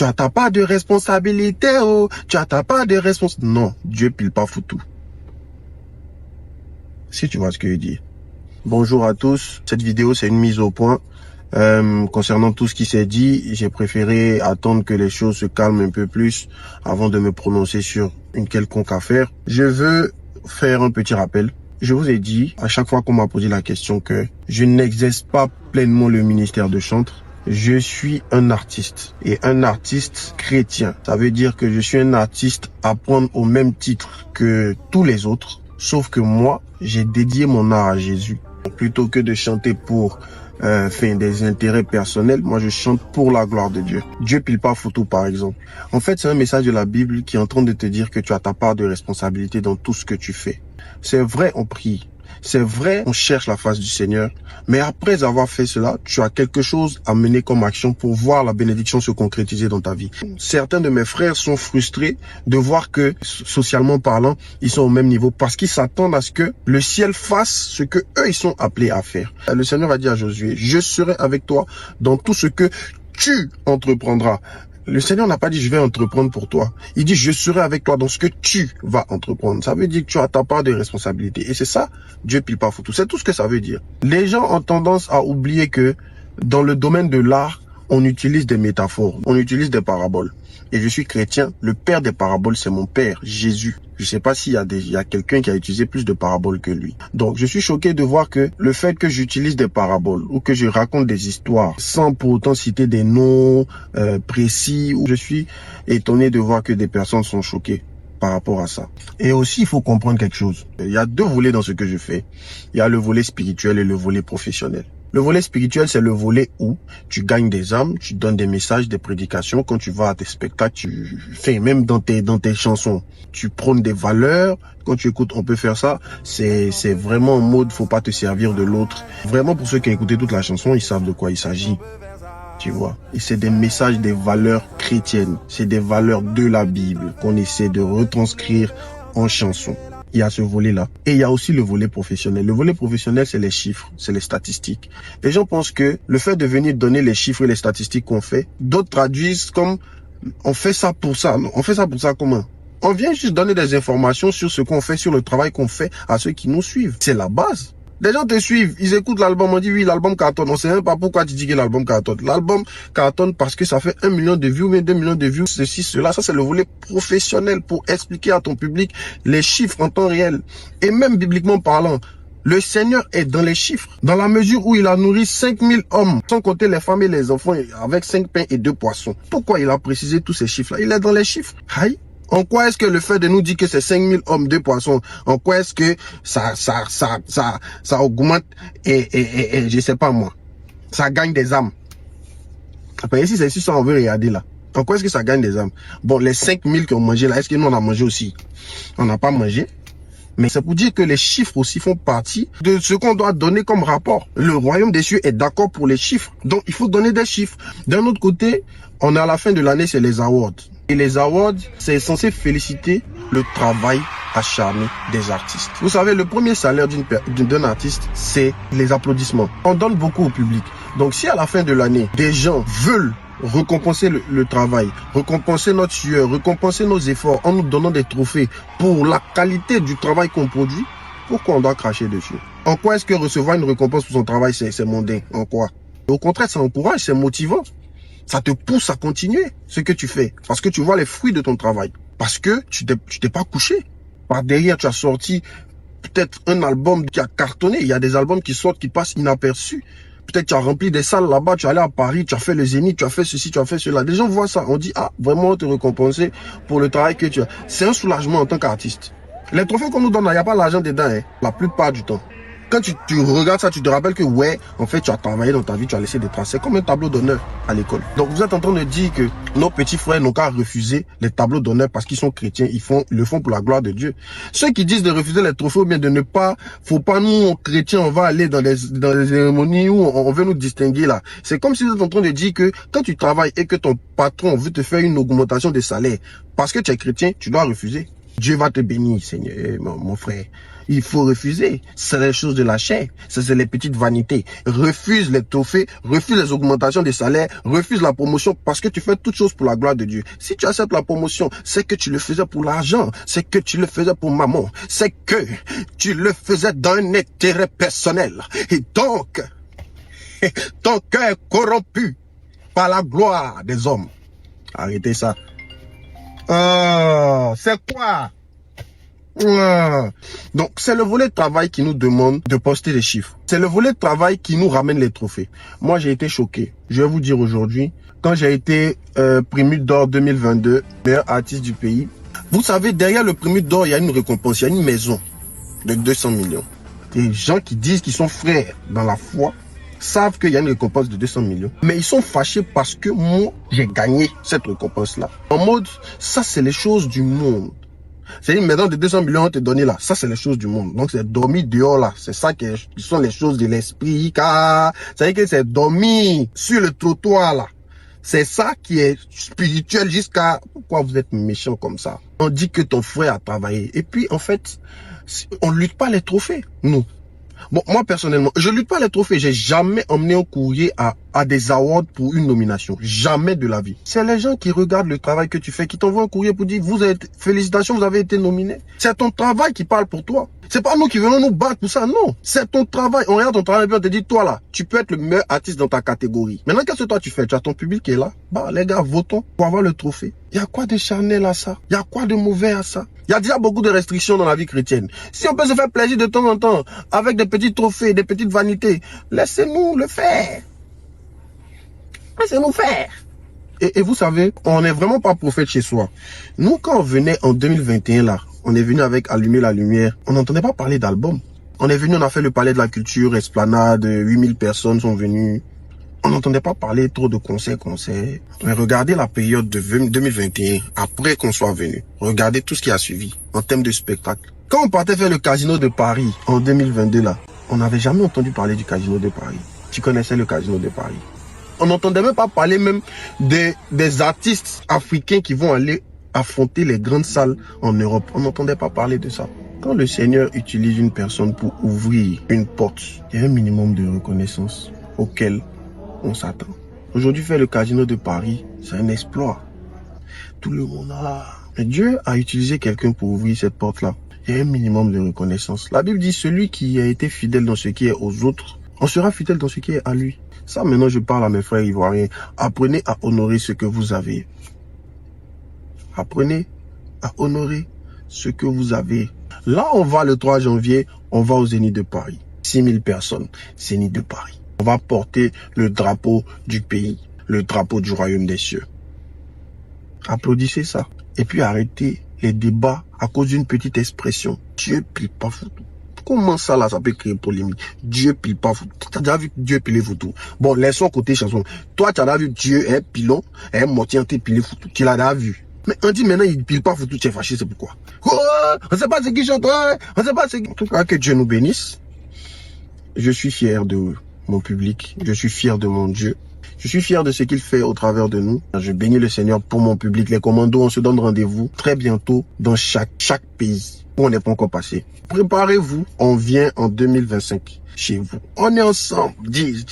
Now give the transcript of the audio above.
Tu as ta part de responsabilité, oh. Tu as ta part de responsabilité. Non, Dieu pile pas foutu. Si tu vois ce que je dis. Bonjour à tous. Cette vidéo, c'est une mise au point. Concernant tout ce qui s'est dit, j'ai préféré attendre que les choses se calment un peu plus avant de me prononcer sur une quelconque affaire. Je veux faire un petit rappel. Je vous ai dit, à chaque fois qu'on m'a posé la question, que je n'exerce pas pleinement le ministère de chantre. Je suis un artiste et un artiste chrétien. Ça veut dire que je suis un artiste à prendre au même titre que tous les autres. Sauf que moi, j'ai dédié mon art à Jésus. Plutôt que de chanter pour des intérêts personnels, moi je chante pour la gloire de Dieu. Dieu pile pas photo par exemple. En fait, c'est un message de la Bible qui est en train de te dire que tu as ta part de responsabilité dans tout ce que tu fais. C'est vrai, on prie. C'est vrai, on cherche la face du Seigneur. Mais après avoir fait cela, tu as quelque chose à mener comme action pour voir la bénédiction se concrétiser dans ta vie. Certains de mes frères sont frustrés de voir que, socialement parlant, ils sont au même niveau parce qu'ils s'attendent à ce que le ciel fasse ce que eux, ils sont appelés à faire. Le Seigneur va dire à Josué, je serai avec toi dans tout ce que tu entreprendras. Le Seigneur n'a pas dit « je vais entreprendre pour toi ». Il dit « je serai avec toi dans ce que tu vas entreprendre ». Ça veut dire que tu as ta part de responsabilité. Et c'est ça, Dieu pile pas foutu. C'est tout ce que ça veut dire. Les gens ont tendance à oublier que dans le domaine de l'art, on utilise des métaphores, on utilise des paraboles. Et je suis chrétien, le père des paraboles, c'est mon père, Jésus. Je sais pas s'il y a quelqu'un qui a utilisé plus de paraboles que lui. Donc, je suis choqué de voir que le fait que j'utilise des paraboles ou que je raconte des histoires sans pour autant citer des noms précis, je suis étonné de voir que des personnes sont choquées par rapport à ça. Et aussi, il faut comprendre quelque chose. Il y a deux volets dans ce que je fais. Il y a le volet spirituel et le volet professionnel. Le volet spirituel, c'est le volet où tu gagnes des âmes, tu donnes des messages, des prédications. Quand tu vas à tes spectacles, tu fais même dans tes chansons, tu prônes des valeurs. Quand tu écoutes, on peut faire ça. C'est vraiment en mode, faut pas te servir de l'autre. Vraiment, pour ceux qui ont écouté toute la chanson, ils savent de quoi il s'agit. Tu vois. Et c'est des messages, des valeurs chrétiennes. C'est des valeurs de la Bible qu'on essaie de retranscrire en chanson. Il y a ce volet-là. Et il y a aussi le volet professionnel. Le volet professionnel, c'est les chiffres, c'est les statistiques. Les gens pensent que le fait de venir donner les chiffres et les statistiques qu'on fait, d'autres traduisent comme on fait ça pour ça. Non, on fait ça pour ça comment? On vient juste donner des informations sur ce qu'on fait, sur le travail qu'on fait à ceux qui nous suivent. C'est la base. Les gens te suivent, ils écoutent l'album, on dit oui, l'album cartonne. On sait même pas pourquoi tu dis que l'album cartonne. L'album cartonne parce que ça fait 1 million de vues, mais 2 millions de vues, ceci, cela. Ça, c'est le volet professionnel pour expliquer à ton public les chiffres en temps réel. Et même bibliquement parlant, le Seigneur est dans les chiffres. Dans la mesure où il a nourri 5000 hommes, sans compter les femmes et les enfants, avec 5 pains et 2 poissons. Pourquoi il a précisé tous ces chiffres-là? Il est dans les chiffres. Aïe. En quoi est-ce que le fait de nous dire que c'est 5000 hommes, 2 poissons, en quoi est-ce que ça augmente et je sais pas moi, ça gagne des âmes? Après, ici, c'est ça on veut regarder là. En quoi est-ce que ça gagne des âmes? Bon, les 5000 qui ont mangé là, est-ce que nous on a mangé aussi? On n'a pas mangé. Mais c'est pour dire que les chiffres aussi font partie de ce qu'on doit donner comme rapport. Le royaume des cieux est d'accord pour les chiffres. Donc, il faut donner des chiffres. D'un autre côté, on est à la fin de l'année, c'est les awards. Et les awards, c'est censé féliciter le travail acharné des artistes. Vous savez, le premier salaire d'un artiste, c'est les applaudissements. On donne beaucoup au public. Donc, si à la fin de l'année, des gens veulent récompenser le travail, récompenser notre sueur, récompenser nos efforts en nous donnant des trophées pour la qualité du travail qu'on produit, pourquoi on doit cracher dessus? En quoi est-ce que recevoir une récompense pour son travail, c'est mondain? En quoi? Au contraire, ça encourage, c'est motivant. Ça te pousse à continuer ce que tu fais parce que tu vois les fruits de ton travail. Parce que tu t'es pas couché. Par derrière, tu as sorti peut-être un album qui a cartonné. Il y a des albums qui sortent, qui passent inaperçus. Peut-être tu as rempli des salles là-bas, tu es allé à Paris, tu as fait le Zénith, tu as fait ceci, tu as fait cela. Les gens voient ça, on dit, ah, vraiment, on te récompenser pour le travail que tu as. C'est un soulagement en tant qu'artiste. Les trophées qu'on nous donne, il n'y a pas l'argent dedans, hein, la plupart du temps. Quand tu regardes ça, tu te rappelles que ouais, en fait, tu as travaillé dans ta vie, tu as laissé des traces. C'est comme un tableau d'honneur à l'école. Donc, vous êtes en train de dire que nos petits frères n'ont qu'à refuser les tableaux d'honneur parce qu'ils sont chrétiens. Ils le font pour la gloire de Dieu. Ceux qui disent de refuser les trophées ou bien de ne pas, faut pas nous, chrétiens, on va aller dans les cérémonies où on veut nous distinguer là. C'est comme si vous êtes en train de dire que quand tu travailles et que ton patron veut te faire une augmentation de salaire parce que tu es chrétien, tu dois refuser. Dieu va te bénir, Seigneur, mon frère. Il faut refuser. C'est les choses de la chair. C'est les petites vanités. Refuse les trophées, refuse les augmentations des salaires, refuse la promotion parce que tu fais toutes choses pour la gloire de Dieu. Si tu acceptes la promotion, c'est que tu le faisais pour l'argent, c'est que tu le faisais pour maman, c'est que tu le faisais dans un intérêt personnel. Et donc, ton cœur est corrompu par la gloire des hommes. Arrêtez ça. C'est quoi? Donc, c'est le volet de travail qui nous demande de poster des chiffres. C'est le volet de travail qui nous ramène les trophées. Moi, j'ai été choqué. Je vais vous dire aujourd'hui, quand j'ai été Primus d'or 2022, meilleur artiste du pays, vous savez, derrière le Primus d'or, il y a une récompense, il y a une maison de 200 millions. Les gens qui disent qu'ils sont frères dans la foi savent qu'il y a une récompense de 200 millions. Mais ils sont fâchés parce que moi, j'ai gagné cette récompense-là. En mode, ça, c'est les choses du monde. C'est une maison de 200 millions on te donné là. Ça, c'est les choses du monde. Donc, c'est dormir dehors là. C'est ça qui sont les choses de l'esprit. Ça veut dire que c'est dormir sur le trottoir là. C'est ça qui est spirituel jusqu'à... Pourquoi vous êtes méchant comme ça? On dit que ton frère a travaillé. Et puis, en fait, on lutte pas les trophées, nous. Bon, moi, personnellement, je lutte pas les trophées. J'ai jamais emmené un courrier à des awards pour une nomination. Jamais de la vie. C'est les gens qui regardent le travail que tu fais, qui t'envoient un courrier pour dire, félicitations, vous avez été nominé. C'est ton travail qui parle pour toi. C'est pas nous qui venons nous battre pour ça, non. C'est ton travail. On regarde ton travail et puis on te dit, toi là, tu peux être le meilleur artiste dans ta catégorie. Maintenant, qu'est-ce que toi tu fais? Tu as ton public qui est là. Bah, les gars, votons pour avoir le trophée. Il y a quoi de charnel à ça? Il y a quoi de mauvais à ça? Il y a déjà beaucoup de restrictions dans la vie chrétienne. Si on peut se faire plaisir de temps en temps avec des petits trophées, des petites vanités, laissez-nous le faire. Laissez-nous faire. Et vous savez, on n'est vraiment pas prophète chez soi. Nous, quand on venait en 2021 là, on est venu avec Allumer la lumière, on n'entendait pas parler d'album. On est venu, on a fait le palais de la culture, Esplanade, 8000 personnes sont venues. On n'entendait pas parler trop de concerts. Mais regardez la période de 2021, après qu'on soit venu. Regardez tout ce qui a suivi en termes de spectacle. Quand on partait faire le Casino de Paris en 2022 là, on n'avait jamais entendu parler du Casino de Paris. Tu connaissais le Casino de Paris? On n'entendait même pas parler même des artistes africains qui vont aller affronter les grandes salles en Europe. On n'entendait pas parler de ça. Quand le Seigneur utilise une personne pour ouvrir une porte, il y a un minimum de reconnaissance auquel on s'attend. Aujourd'hui, faire le Casino de Paris, c'est un exploit. Tout le monde a... Mais Dieu a utilisé quelqu'un pour ouvrir cette porte-là. Il y a un minimum de reconnaissance. La Bible dit, celui qui a été fidèle dans ce qui est aux autres, on sera fidèle dans ce qui est à lui. Ça, maintenant, je parle à mes frères ivoiriens. Apprenez à honorer ce que vous avez. Apprenez à honorer ce que vous avez. Là, on va le 3 janvier, on va au Zénith de Paris. 6000 personnes, Zénith de Paris. On va porter le drapeau du pays, le drapeau du royaume des cieux. Applaudissez ça. Et puis arrêtez les débats à cause d'une petite expression. Dieu pile pas photo. Comment ça là, ça peut créer polémique? Dieu pile pas photo. Tu as déjà vu Dieu piler photo? Bon, laissons côté chanson. Toi, tu as déjà vu Dieu est pilon, est moitié piler photo. Tu l'as déjà vu. Mais on dit maintenant, il pile pas photo, tu es fâché, c'est pourquoi? Oh, on sait pas ce qui chante, on sait pas ce qui... En tout cas, que Dieu nous bénisse. Je suis fier de mon public. Je suis fier de mon Dieu. Je suis fier de ce qu'il fait au travers de nous. Je bénis le Seigneur pour mon public. Les commandos, on se donne rendez-vous très bientôt dans chaque pays où on n'est pas encore passé. Préparez-vous, on vient en 2025 chez vous. On est ensemble. 10.